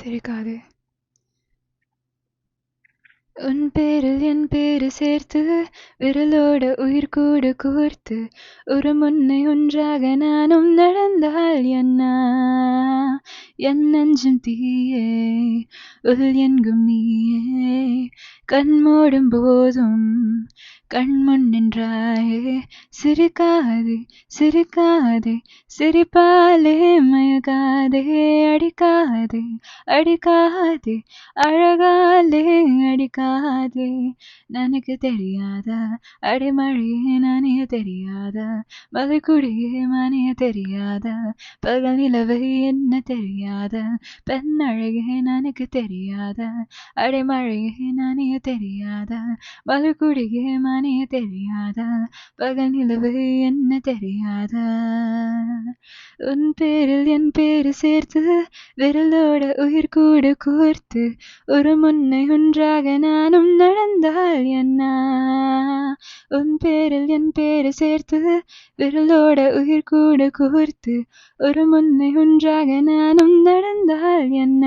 சிரிக்காதே. உன் பேரில் என் பேரு சேர்த்து விரலோட உயிர் கூடு கோர்த்து ஒரு முன்னை ஒன்றாக நானும் நடந்தால் என்ன என் நெஞ்சும் தீயே உள் என்கும் நீயே கண் மூடும் போதும் கண்முன் நின்றாயே சிரிக்காதே சிரிக்காதே சிரிப்பாலே மயக்காதே அடிக்காதே அடிக்காதே அழகாலே அடிக்காதே நனக்கு தெரியாதா அடிமழையே நனைய தெரியாதா மலைக்குடியே மனைய தெரியாதா பகல் நிலவை என்ன தெரியாதா பெண் அழகே நனக்கு தெரியாதா அடிமழையே நனைய தெரியாதா மலைக்குடியே மனைய தெரியாதா பகல் நிலவை என்ன தெரியாதா உன் பேரில் என் பேரு சேர்த்து விரலோட உயிர் கூடு கோர்த்து ஒரு முன்னை ஒன்றாக நானும் நடந்தால் என்ன உன் பேரில் என் பேரு சேர்த்து விரலோட உயிர் கூடு கோர்த்து ஒரு முன்னை ஒன்றாக நானும் நடந்தால் என்ன